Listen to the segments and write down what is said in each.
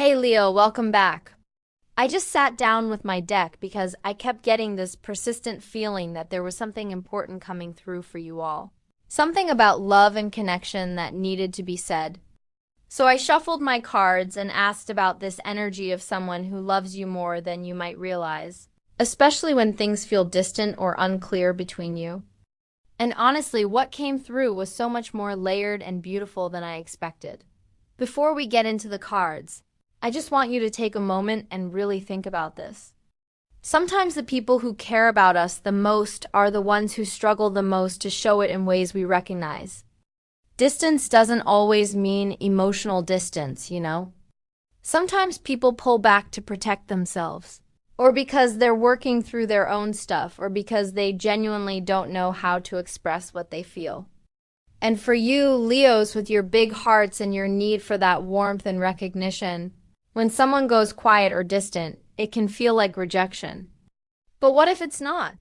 Hey Leo, welcome back. I just sat down with my deck because I kept getting this persistent feeling that there was something important coming through for you all. Something about love and connection that needed to be said. So I shuffled my cards and asked about this energy of someone who loves you more than you might realize, especially when things feel distant or unclear between you. And honestly, what came through was so much more layered and beautiful than I expected. Before we get into the cards, I just want you to take a moment and really think about this. Sometimes the people who care about us the most are the ones who struggle the most to show it in ways we recognize. Distance doesn't always mean emotional distance, you know? Sometimes people pull back to protect themselves, or because they're working through their own stuff, or because they genuinely don't know how to express what they feel. And for you, Leos, with your big hearts and your need for that warmth and recognition, when someone goes quiet or distant, it can feel like rejection. But what if it's not?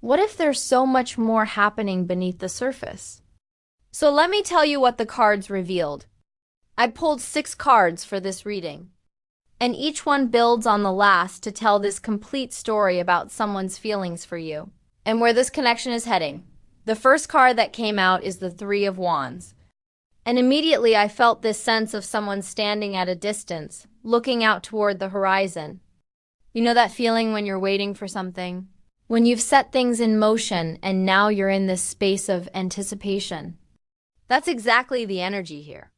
What if there's so much more happening beneath the surface? So let me tell you what the cards revealed. I pulled 6 cards for this reading, and each one builds on the last to tell this complete story about someone's feelings for you and where this connection is heading. The first card that came out is the Three of Wands. And immediately I felt this sense of someone standing at a distance, looking out toward the horizon. You know that feeling when you're waiting for something? When you've set things in motion and now you're in this space of anticipation. That's exactly the energy here.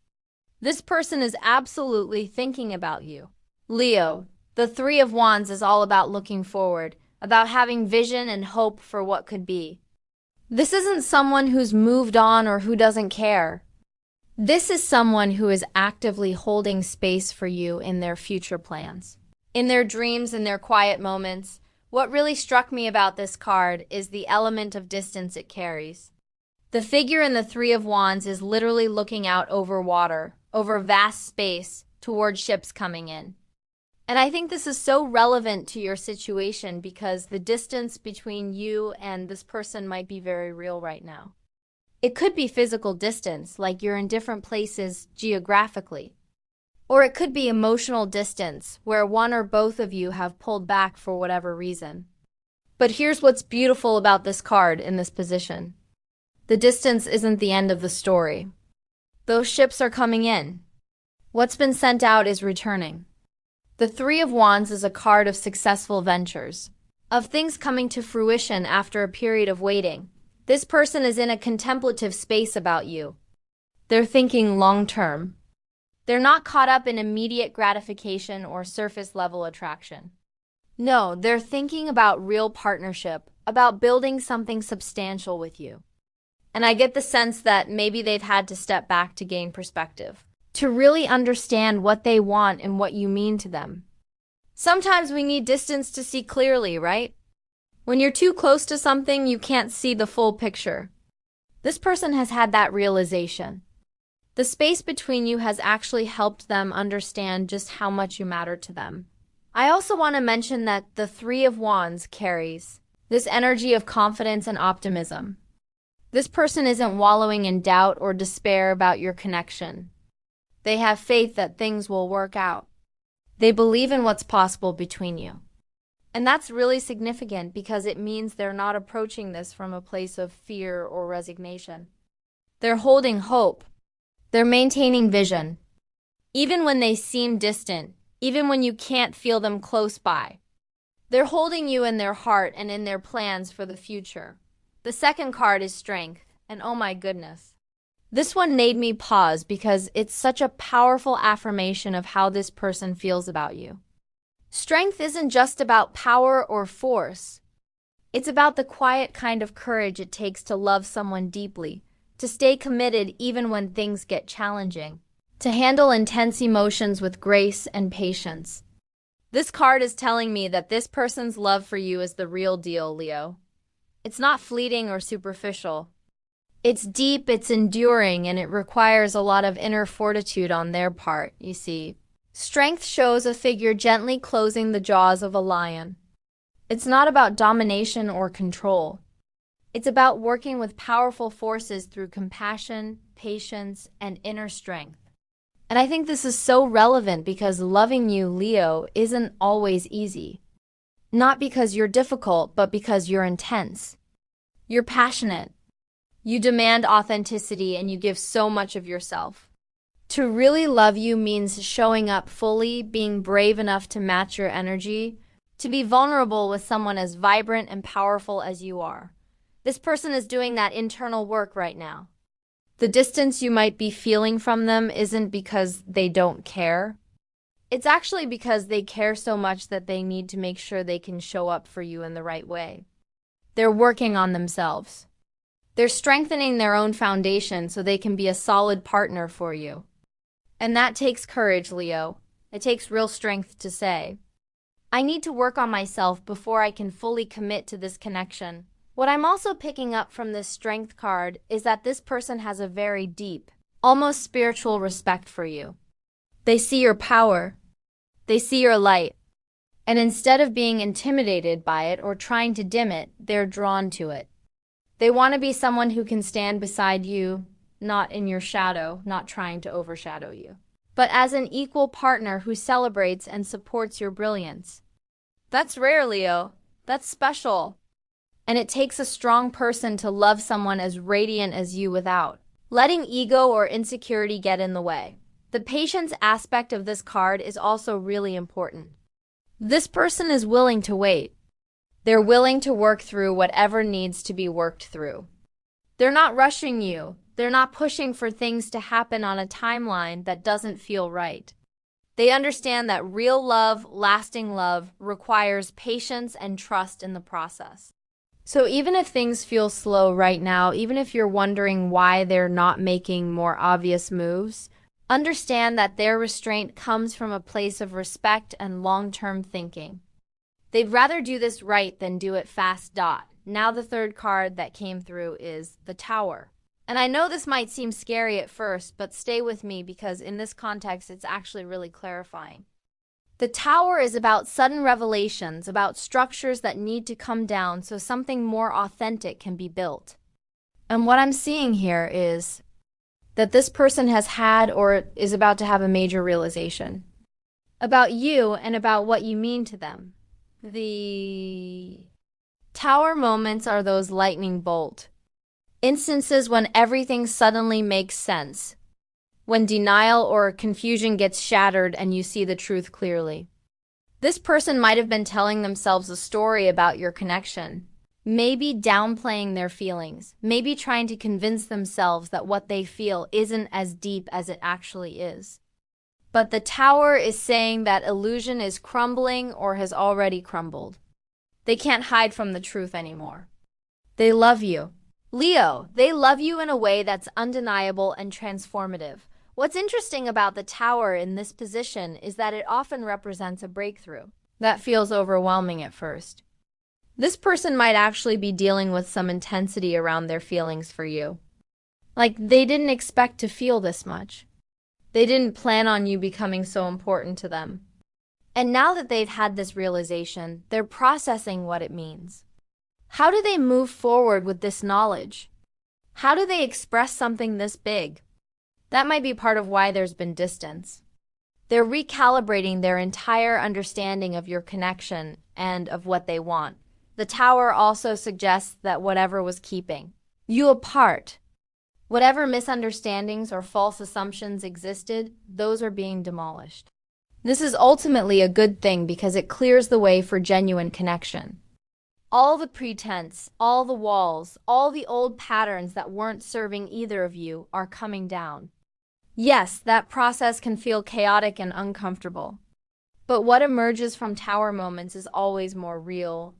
This person is absolutely thinking about you. Leo, the Three of Wands is all about looking forward, about having vision and hope for what could be. This isn't someone who's moved on or who doesn't care. This is someone who is actively holding space for you in their future plans, in their dreams, in their quiet moments. What really struck me about this card is the element of distance it carries. The figure in the Three of Wands is literally looking out over water, over vast space, toward ships coming in. And I think this is so relevant to your situation because the distance between you and this person might be very real right now. It could be physical distance, like you're in different places geographically. Or it could be emotional distance, where one or both of you have pulled back for whatever reason. But here's what's beautiful about this card in this position. The distance isn't the end of the story. Those ships are coming in. What's been sent out is returning. The Three of Wands is a card of successful ventures, of things coming to fruition after a period of waiting. This person is in a contemplative space about you. They're thinking long-term. They're not caught up in immediate gratification or surface-level attraction. No, they're thinking about real partnership, about building something substantial with you. And I get the sense that maybe they've had to step back to gain perspective, to really understand what they want and what you mean to them. Sometimes we need distance to see clearly, right? When you're too close to something, you can't see the full picture. This person has had that realization. The space between you has actually helped them understand just how much you matter to them. I also want to mention that the Three of Wands carries this energy of confidence and optimism. This person isn't wallowing in doubt or despair about your connection. They have faith that things will work out. They believe in what's possible between you. And that's really significant because it means they're not approaching this from a place of fear or resignation. They're holding hope. They're maintaining vision. Even when they seem distant, even when you can't feel them close by. They're holding you in their heart and in their plans for the future. The second card is strength, and oh my goodness. This one made me pause because it's such a powerful affirmation of how this person feels about you. Strength isn't just about power or force. It's about the quiet kind of courage it takes to love someone deeply, to stay committed even when things get challenging, to handle intense emotions with grace and patience. This card is telling me that this person's love for you is the real deal, Leo. It's not fleeting or superficial. It's deep, it's enduring, and it requires a lot of inner fortitude on their part, you see. Strength shows a figure gently closing the jaws of a lion. It's not about domination or control. It's about working with powerful forces through compassion, patience, and inner strength. And I think this is so relevant because loving you, Leo, isn't always easy. Not because you're difficult, but because you're intense. You're passionate. You demand authenticity and you give so much of yourself. To really love you means showing up fully, being brave enough to match your energy, to be vulnerable with someone as vibrant and powerful as you are. This person is doing that internal work right now. The distance you might be feeling from them isn't because they don't care. It's actually because they care so much that they need to make sure they can show up for you in the right way. They're working on themselves. They're strengthening their own foundation so they can be a solid partner for you. And that takes courage, Leo. It takes real strength to say, I need to work on myself before I can fully commit to this connection. What I'm also picking up from this strength card is that this person has a very deep, almost spiritual respect for you. They see your power. They see your light. And instead of being intimidated by it or trying to dim it, they're drawn to it. They want to be someone who can stand beside you, not in your shadow, not trying to overshadow you, but as an equal partner who celebrates and supports your brilliance. That's rare, Leo. That's special. And it takes a strong person to love someone as radiant as you without letting ego or insecurity get in the way. The patience aspect of this card is also really important. This person is willing to wait. They're willing to work through whatever needs to be worked through. They're not rushing you. They're not pushing for things to happen on a timeline that doesn't feel right. They understand that real love, lasting love, requires patience and trust in the process. So even if things feel slow right now, even if you're wondering why they're not making more obvious moves, understand that their restraint comes from a place of respect and long-term thinking. They'd rather do this right than do it fast. Now the third card that came through is the Tower. And I know this might seem scary at first, but stay with me because in this context, it's actually really clarifying. The Tower is about sudden revelations, about structures that need to come down so something more authentic can be built. And what I'm seeing here is that this person has had or is about to have a major realization about you and about what you mean to them. The Tower moments are those lightning bolt instances when everything suddenly makes sense, when denial or confusion gets shattered and you see the truth clearly. This person might have been telling themselves a story about your connection, maybe downplaying their feelings, maybe trying to convince themselves that what they feel isn't as deep as it actually is. But the Tower is saying that illusion is crumbling or has already crumbled. They can't hide from the truth anymore. They love you. Leo, they love you in a way that's undeniable and transformative. What's interesting about the Tower in this position is that it often represents a breakthrough. That feels overwhelming at first. This person might actually be dealing with some intensity around their feelings for you. Like they didn't expect to feel this much. They didn't plan on you becoming so important to them. And now that they've had this realization, they're processing what it means. How do they move forward with this knowledge? How do they express something this big? That might be part of why there's been distance. They're recalibrating their entire understanding of your connection and of what they want. The Tower also suggests that whatever was keeping you apart, whatever misunderstandings or false assumptions existed, those are being demolished. This is ultimately a good thing because it clears the way for genuine connection. All the pretense, all the walls, all the old patterns that weren't serving either of you are coming down. Yes, that process can feel chaotic and uncomfortable. But what emerges from Tower moments is always more real,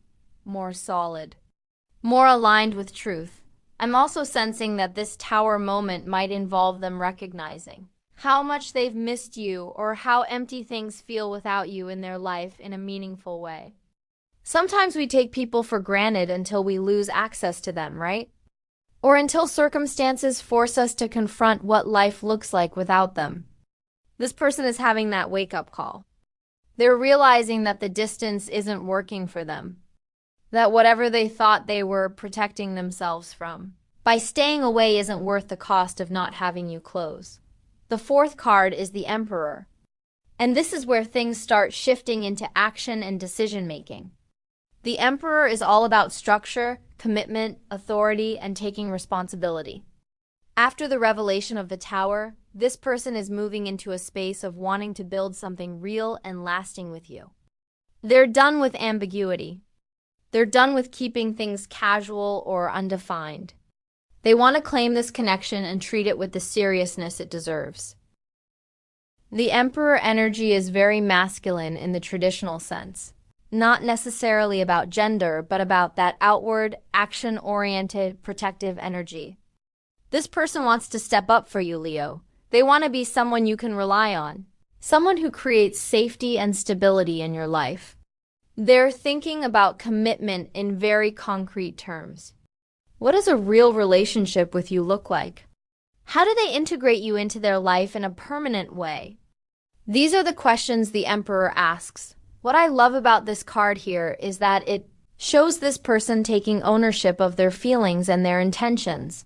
more solid, more aligned with truth. I'm also sensing that this Tower moment might involve them recognizing how much they've missed you or how empty things feel without you in their life in a meaningful way. Sometimes we take people for granted until we lose access to them, right? Or until circumstances force us to confront what life looks like without them. This person is having that wake-up call. They're realizing that the distance isn't working for them, that whatever they thought they were protecting themselves from by staying away isn't worth the cost of not having you close. The fourth card is the Emperor. And this is where things start shifting into action and decision-making. The Emperor is all about structure, commitment, authority, and taking responsibility. After the revelation of the Tower, this person is moving into a space of wanting to build something real and lasting with you. They're done with ambiguity. They're done with keeping things casual or undefined. They want to claim this connection and treat it with the seriousness it deserves. The Emperor energy is very masculine in the traditional sense. Not necessarily about gender, but about that outward, action-oriented, protective energy. This person wants to step up for you, Leo. They want to be someone you can rely on, someone who creates safety and stability in your life. They're thinking about commitment in very concrete terms. What does a real relationship with you look like? How do they integrate you into their life in a permanent way? These are the questions the Emperor asks. What I love about this card here is that it shows this person taking ownership of their feelings and their intentions.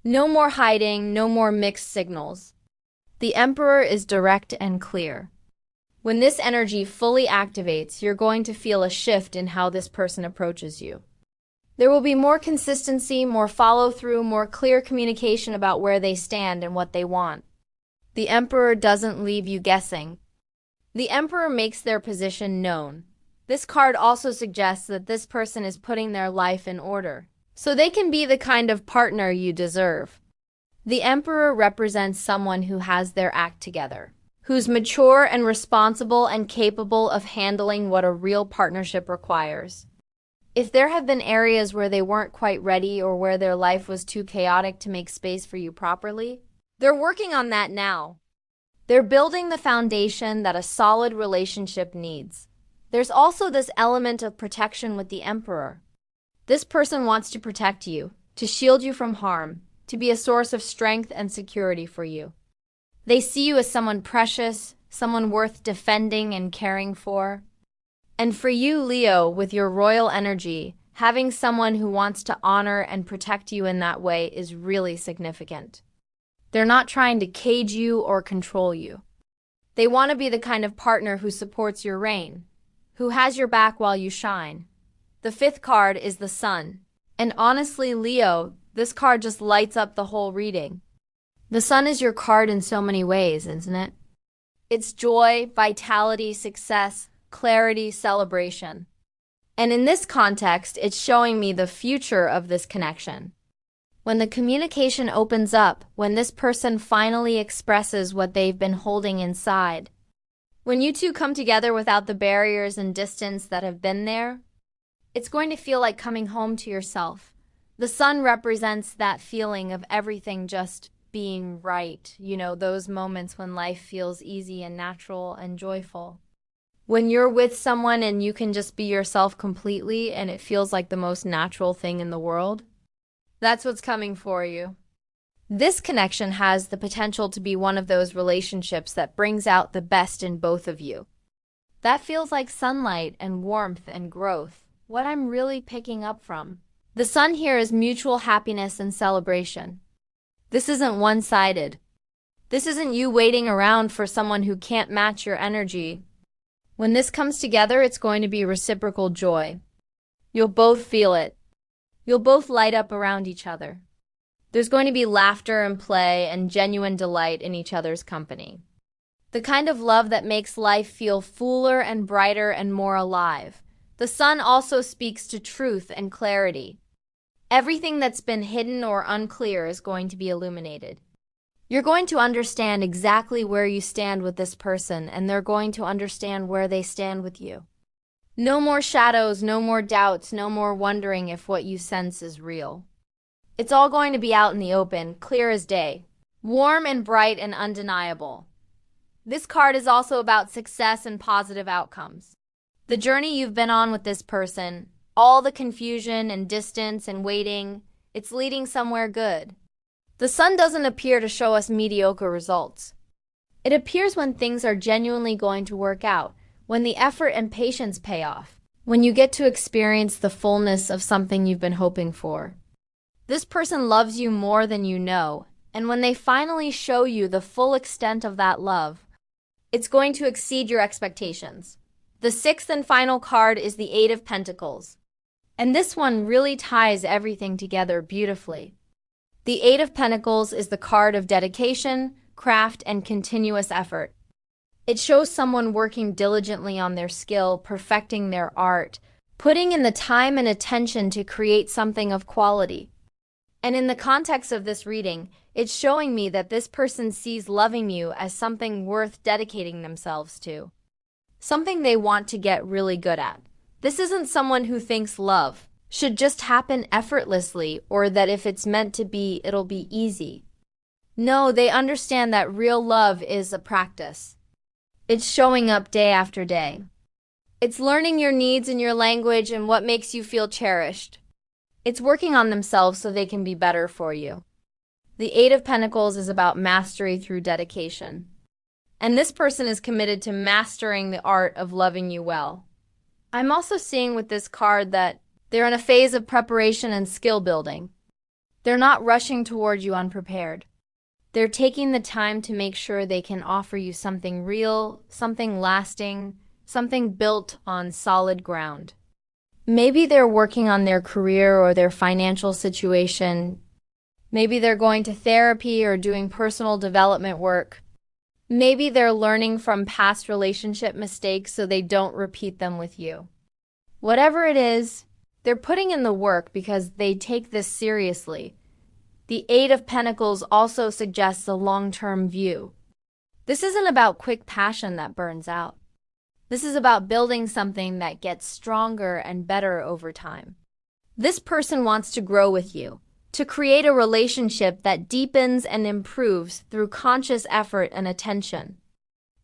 No more hiding, no more mixed signals. The Emperor is direct and clear. When this energy fully activates, you're going to feel a shift in how this person approaches you. There will be more consistency, more follow-through, more clear communication about where they stand and what they want. The Emperor doesn't leave you guessing. The Emperor makes their position known. This card also suggests that this person is putting their life in order, so they can be the kind of partner you deserve. The Emperor represents someone who has their act together, who's mature and responsible and capable of handling what a real partnership requires. If there have been areas where they weren't quite ready or where their life was too chaotic to make space for you properly, they're working on that now. They're building the foundation that a solid relationship needs. There's also this element of protection with the Emperor. This person wants to protect you, to shield you from harm, to be a source of strength and security for you. They see you as someone precious, someone worth defending and caring for. And for you, Leo, with your royal energy, having someone who wants to honor and protect you in that way is really significant. They're not trying to cage you or control you. They want to be the kind of partner who supports your reign, who has your back while you shine. The fifth card is the Sun. And honestly, Leo, this card just lights up the whole reading. The Sun is your card in so many ways, isn't it? It's joy, vitality, success, clarity, celebration. And in this context, it's showing me the future of this connection. When the communication opens up, when this person finally expresses what they've been holding inside, when you two come together without the barriers and distance that have been there, it's going to feel like coming home to yourself. The Sun represents that feeling of everything just being right, those moments when life feels easy and natural and joyful. When you're with someone and you can just be yourself completely and it feels like the most natural thing in the world, that's what's coming for you. This connection has the potential to be one of those relationships that brings out the best in both of you. That feels like sunlight and warmth and growth, what I'm really picking up from. The Sun here is mutual happiness and celebration. This isn't one-sided. This isn't you waiting around for someone who can't match your energy. When this comes together, it's going to be reciprocal joy. You'll both feel it. You'll both light up around each other. There's going to be laughter and play and genuine delight in each other's company. The kind of love that makes life feel fuller and brighter and more alive. The Sun also speaks to truth and clarity. Everything that's been hidden or unclear is going to be illuminated. You're going to understand exactly where you stand with this person, and they're going to understand where they stand with you. No more shadows, no more doubts, no more wondering if what you sense is real. It's all going to be out in the open, clear as day, warm and bright and undeniable. This card is also about success and positive outcomes. The journey you've been on with this person, all the confusion and distance and waiting, it's leading somewhere good. The Sun doesn't appear to show us mediocre results. It appears when things are genuinely going to work out, when the effort and patience pay off, when you get to experience the fullness of something you've been hoping for. This person loves you more than you know, And when they finally show you the full extent of that love, it's going to exceed your expectations. The sixth and final card is the Eight of Pentacles. And this one really ties everything together beautifully. The Eight of Pentacles is the card of dedication, craft, and continuous effort. It shows someone working diligently on their skill, perfecting their art, putting in the time and attention to create something of quality. And in the context of this reading, it's showing me that this person sees loving you as something worth dedicating themselves to, something they want to get really good at. This isn't someone who thinks love should just happen effortlessly or that if it's meant to be, it'll be easy. No, they understand that real love is a practice. It's showing up day after day. It's learning your needs and your language and what makes you feel cherished. It's working on themselves so they can be better for you. The Eight of Pentacles is about mastery through dedication. And this person is committed to mastering the art of loving you well. I'm also seeing with this card that they're in a phase of preparation and skill building. They're not rushing toward you unprepared. They're taking the time to make sure they can offer you something real, something lasting, something built on solid ground. Maybe they're working on their career or their financial situation. Maybe they're going to therapy or doing personal development work. Maybe they're learning from past relationship mistakes so they don't repeat them with you. Whatever it is, they're putting in the work because they take this seriously. The Eight of Pentacles also suggests a long-term view. This isn't about quick passion that burns out. This is about building something that gets stronger and better over time. This person wants to grow with you, to create a relationship that deepens and improves through conscious effort and attention.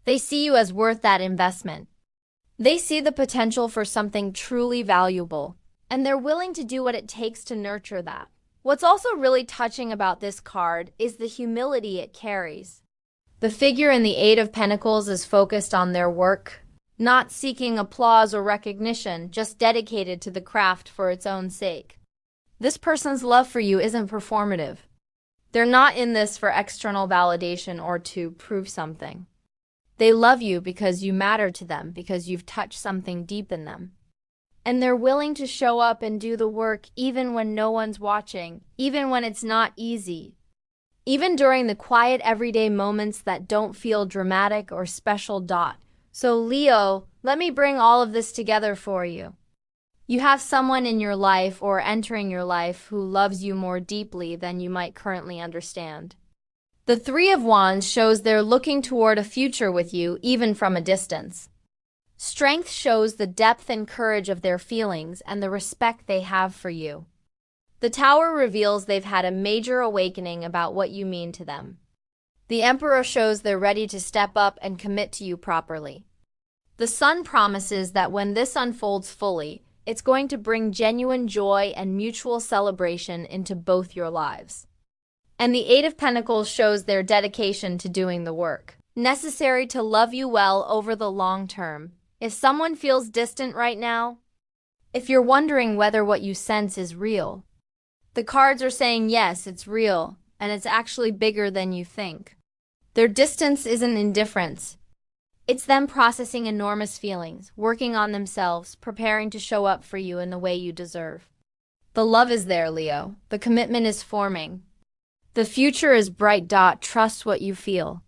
They see you as worth that investment. They see the potential for something truly valuable, and they're willing to do what it takes to nurture that. What's also really touching about this card is the humility it carries. The figure in the Eight of Pentacles is focused on their work, not seeking applause or recognition, just dedicated to the craft for its own sake. This person's love for you isn't performative. They're not in this for external validation or to prove something. They love you because you matter to them, because you've touched something deep in them. And they're willing to show up and do the work even when no one's watching, even when it's not easy. Even during the quiet everyday moments that don't feel dramatic or special. So Leo, let me bring all of this together for you. You have someone in your life or entering your life who loves you more deeply than you might currently understand. The Three of Wands shows they're looking toward a future with you even from a distance. Strength shows the depth and courage of their feelings and the respect they have for you. The Tower reveals they've had a major awakening about what you mean to them. The Emperor shows they're ready to step up and commit to you properly. The Sun promises that when this unfolds fully, it's going to bring genuine joy and mutual celebration into both your lives. And the Eight of Pentacles shows their dedication to doing the work necessary to love you well over the long term. If someone feels distant right now, if you're wondering whether what you sense is real, the cards are saying yes, it's real, and it's actually bigger than you think. Their distance isn't indifference. It's them processing enormous feelings, working on themselves, preparing to show up for you in the way you deserve. The love is there, Leo. The commitment is forming. The future is bright. Trust what you feel.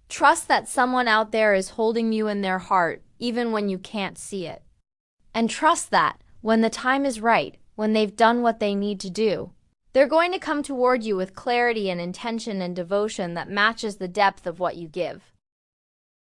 Trust that someone out there is holding you in their heart, even when you can't see it. And trust that, when the time is right, when they've done what they need to do, they're going to come toward you with clarity and intention and devotion that matches the depth of what you give.